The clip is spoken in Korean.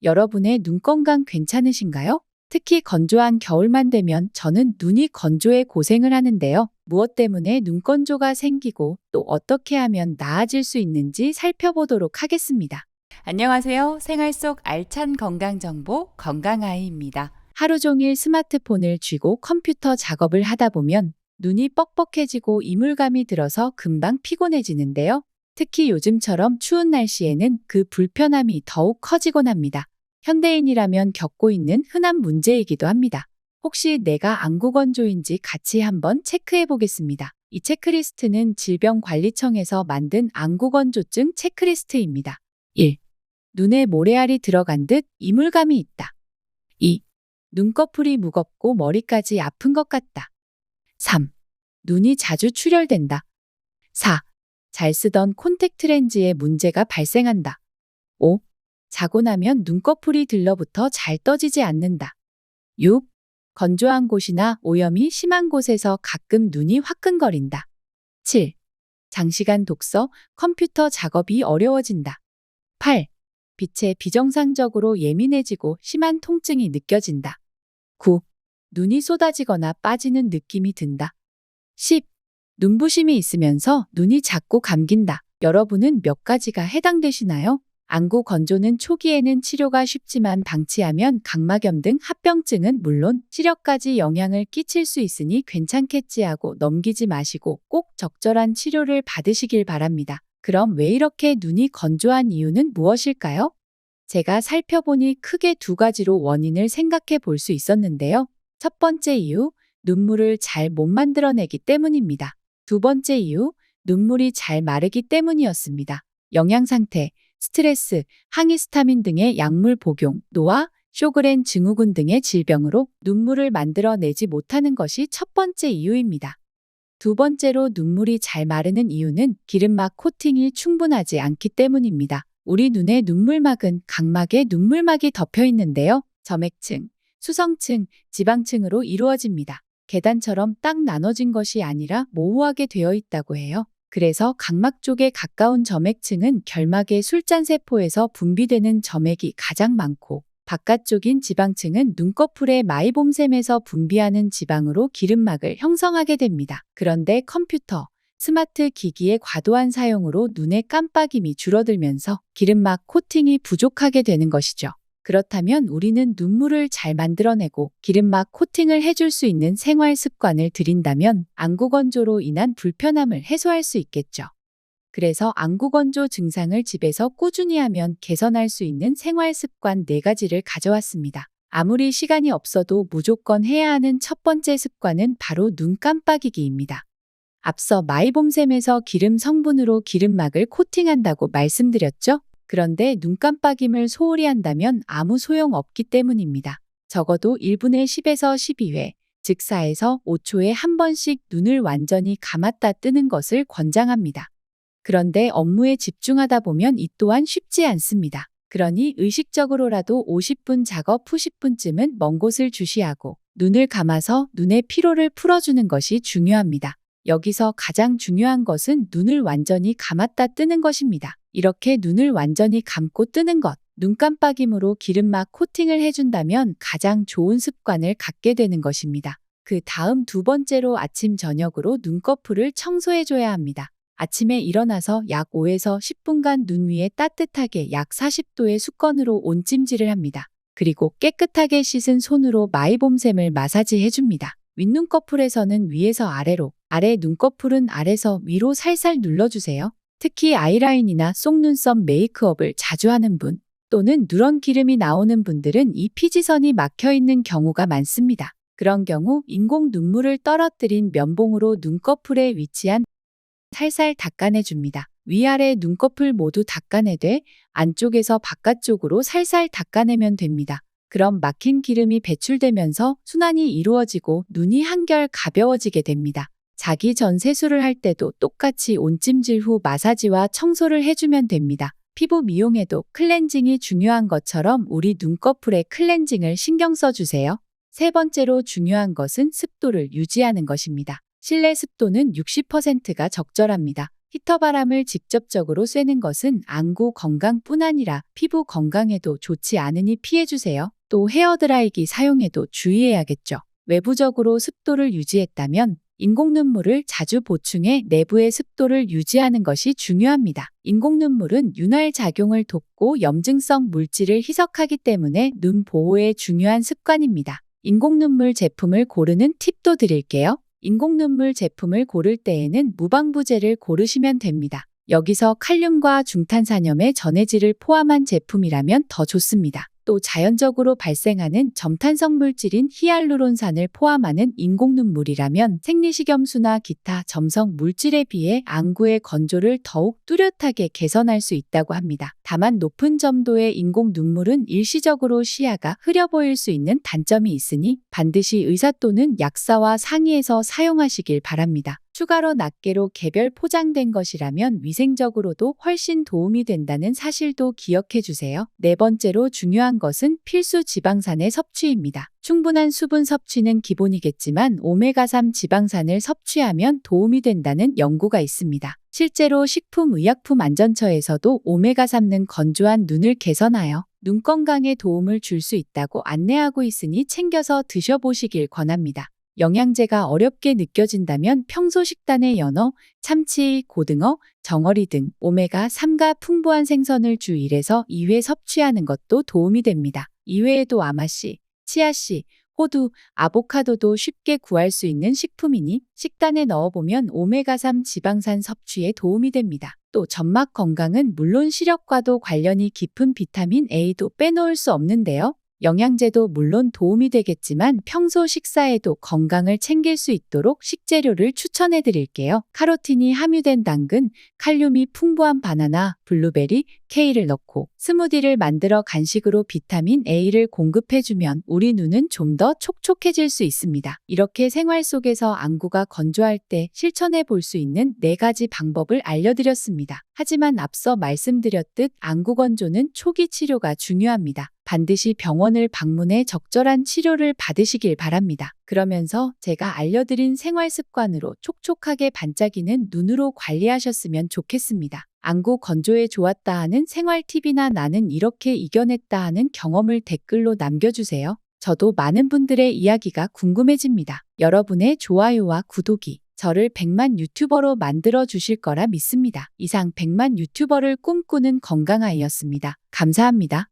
여러분의 눈 건강 괜찮으신가요? 특히 건조한 겨울만 되면 저는 눈이 건조해 고생을 하는데요. 무엇 때문에 눈 건조가 생기고 또 어떻게 하면 나아질 수 있는지 살펴보도록 하겠습니다. 안녕하세요. 생활 속 알찬 건강 정보 건강아이입니다. 하루 종일 스마트폰을 쥐고 컴퓨터 작업을 하다 보면 눈이 뻑뻑해지고 이물감이 들어서 금방 피곤해지는데요. 특히 요즘처럼 추운 날씨에는 그 불편함이 더욱 커지곤 합니다. 현대인이라면 겪고 있는 흔한 문제이기도 합니다. 혹시 내가 안구건조인지 같이 한번 체크해 보겠습니다. 이 체크리스트는 질병관리청에서 만든 안구건조증 체크리스트입니다. 1. 눈에 모래알이 들어간 듯 이물감이 있다. 2. 눈꺼풀이 무겁고 머리까지 아픈 것 같다. 3. 눈이 자주 출혈된다. 4. 잘 쓰던 콘택트 렌즈에 문제가 발생한다. 5. 자고 나면 눈꺼풀이 들러붙어 잘 떠지지 않는다. 6. 건조한 곳이나 오염이 심한 곳에서 가끔 눈이 화끈거린다. 7. 장시간 독서, 컴퓨터 작업이 어려워진다. 8. 빛에 비정상적으로 예민해지고 심한 통증이 느껴진다. 9. 눈이 쏟아지거나 빠지는 느낌이 든다. 10. 눈부심이 있으면서 눈이 자꾸 감긴다. 여러분은 몇 가지가 해당되시나요? 안구 건조는 초기에는 치료가 쉽지만 방치하면 각막염 등 합병증은 물론 시력까지 영향을 끼칠 수 있으니 괜찮겠지 하고 넘기지 마시고 꼭 적절한 치료를 받으시길 바랍니다. 그럼 왜 이렇게 눈이 건조한 이유는 무엇일까요? 제가 살펴보니 크게 두 가지로 원인을 생각해 볼 수 있었는데요. 첫 번째 이유, 눈물을 잘 못 만들어내기 때문입니다. 두 번째 이유, 눈물이 잘 마르기 때문이었습니다. 영양 상태, 스트레스, 항히스타민 등의 약물 복용, 노화, 쇼그렌 증후군 등의 질병으로 눈물을 만들어내지 못하는 것이 첫 번째 이유입니다. 두 번째로 눈물이 잘 마르는 이유는 기름막 코팅이 충분하지 않기 때문입니다. 우리 눈의 눈물막은 각막에 눈물막이 덮여 있는데요. 점액층, 수성층, 지방층으로 이루어집니다. 계단처럼 딱 나눠진 것이 아니라 모호하게 되어 있다고 해요. 그래서 각막 쪽에 가까운 점액층은 결막의 술잔세포에서 분비되는 점액이 가장 많고 바깥쪽인 지방층은 눈꺼풀의 마이봄샘에서 분비하는 지방으로 기름막을 형성하게 됩니다. 그런데 컴퓨터, 스마트 기기의 과도한 사용으로 눈의 깜빡임이 줄어들면서 기름막 코팅이 부족하게 되는 것이죠. 그렇다면 우리는 눈물을 잘 만들어내고 기름막 코팅을 해줄 수 있는 생활 습관을 들인다면 안구건조로 인한 불편함을 해소할 수 있겠죠. 그래서 안구건조 증상을 집에서 꾸준히 하면 개선할 수 있는 생활 습관 4가지를 가져왔습니다. 아무리 시간이 없어도 무조건 해야 하는 첫 번째 습관은 바로 눈 깜빡이기입니다. 앞서 마이봄샘에서 기름 성분으로 기름막을 코팅한다고 말씀드렸죠? 그런데 눈 깜빡임을 소홀히 한다면 아무 소용 없기 때문입니다. 적어도 1분에 10에서 12회, 즉 4에서 5초에 한 번씩 눈을 완전히 감았다 뜨는 것을 권장합니다. 그런데 업무에 집중하다 보면 이 또한 쉽지 않습니다. 그러니 의식적으로라도 50분 작업 후 10분쯤은 먼 곳을 주시하고 눈을 감아서 눈의 피로를 풀어주는 것이 중요합니다. 여기서 가장 중요한 것은 눈을 완전히 감았다 뜨는 것입니다. 이렇게 눈을 완전히 감고 뜨는 것, 눈 깜빡임으로 기름막 코팅을 해준다면 가장 좋은 습관을 갖게 되는 것입니다. 그 다음 두 번째로 아침 저녁으로 눈꺼풀을 청소해줘야 합니다. 아침에 일어나서 약 5에서 10분간 눈 위에 따뜻하게 약 40도의 수건으로 온찜질을 합니다. 그리고 깨끗하게 씻은 손으로 마이봄샘을 마사지해줍니다. 윗눈꺼풀에서는 위에서 아래로, 아래 눈꺼풀은 아래서 위로 살살 눌러주세요. 특히 아이라인이나 속눈썹 메이크업을 자주 하는 분 또는 누런 기름이 나오는 분들은 이 피지선이 막혀있는 경우가 많습니다. 그런 경우 인공 눈물을 떨어뜨린 면봉으로 눈꺼풀에 위치한 살살 닦아내줍니다. 위아래 눈꺼풀 모두 닦아내되 안쪽에서 바깥쪽으로 살살 닦아내면 됩니다. 그럼 막힌 기름이 배출되면서 순환이 이루어지고 눈이 한결 가벼워지게 됩니다. 자기 전 세수를 할 때도 똑같이 온찜질 후 마사지와 청소를 해주면 됩니다. 피부 미용에도 클렌징이 중요한 것처럼 우리 눈꺼풀의 클렌징을 신경 써주세요. 세 번째로 중요한 것은 습도를 유지하는 것입니다. 실내 습도는 60%가 적절합니다. 히터 바람을 직접적으로 쐬는 것은 안구 건강뿐 아니라 피부 건강에도 좋지 않으니 피해주세요. 또 헤어드라이기 사용에도 주의해야겠죠. 외부적으로 습도를 유지했다면 인공 눈물을 자주 보충해 내부의 습도를 유지하는 것이 중요합니다. 인공 눈물은 윤활 작용을 돕고 염증성 물질을 희석하기 때문에 눈 보호에 중요한 습관입니다. 인공 눈물 제품을 고르는 팁도 드릴게요. 인공 눈물 제품을 고를 때에는 무방부제를 고르시면 됩니다. 여기서 칼륨과 중탄산염의 전해질을 포함한 제품이라면 더 좋습니다. 또 자연적으로 발생하는 점탄성 물질인 히알루론산을 포함하는 인공 눈물이라면 생리식염수나 기타 점성 물질에 비해 안구의 건조를 더욱 뚜렷하게 개선할 수 있다고 합니다. 다만 높은 점도의 인공 눈물은 일시적으로 시야가 흐려 보일 수 있는 단점이 있으니 반드시 의사 또는 약사와 상의해서 사용하시길 바랍니다. 추가로 낱개로 개별 포장된 것이라면 위생적으로도 훨씬 도움이 된다는 사실도 기억해 주세요. 네 번째로 중요한 것은 필수 지방산의 섭취입니다. 충분한 수분 섭취는 기본이겠지만 오메가3 지방산을 섭취하면 도움이 된다는 연구가 있습니다. 실제로 식품의약품안전처에서도 오메가3는 건조한 눈을 개선하여 눈 건강에 도움을 줄 수 있다고 안내하고 있으니 챙겨서 드셔보시길 권합니다. 영양제가 어렵게 느껴진다면 평소 식단에 연어, 참치, 고등어, 정어리 등 오메가3가 풍부한 생선을 주 1에서 2회 섭취하는 것도 도움이 됩니다. 이외에도 아마씨, 치아씨, 호두, 아보카도도 쉽게 구할 수 있는 식품이니 식단에 넣어보면 오메가3 지방산 섭취에 도움이 됩니다. 또 점막 건강은 물론 시력과도 관련이 깊은 비타민 A도 빼놓을 수 없는데요. 영양제도 물론 도움이 되겠지만 평소 식사에도 건강을 챙길 수 있도록 식재료를 추천해 드릴게요. 카로틴이 함유된 당근, 칼륨이 풍부한 바나나, 블루베리, 케일을 넣고 스무디를 만들어 간식으로 비타민 A를 공급해주면 우리 눈은 좀 더 촉촉해질 수 있습니다. 이렇게 생활 속에서 안구가 건조할 때 실천해 볼 수 있는 4가지 방법을 알려드렸습니다. 하지만 앞서 말씀드렸듯 안구 건조는 초기 치료가 중요합니다. 반드시 병원을 방문해 적절한 치료를 받으시길 바랍니다. 그러면서 제가 알려드린 생활 습관으로 촉촉하게 반짝이는 눈으로 관리하셨으면 좋겠습니다. 안구 건조에 좋았다 하는 생활 팁이나 나는 이렇게 이겨냈다 하는 경험을 댓글로 남겨주세요. 저도 많은 분들의 이야기가 궁금해집니다. 여러분의 좋아요와 구독이 저를 100만 유튜버로 만들어 주실 거라 믿습니다. 이상 100만 유튜버를 꿈꾸는 건강아이였습니다. 감사합니다.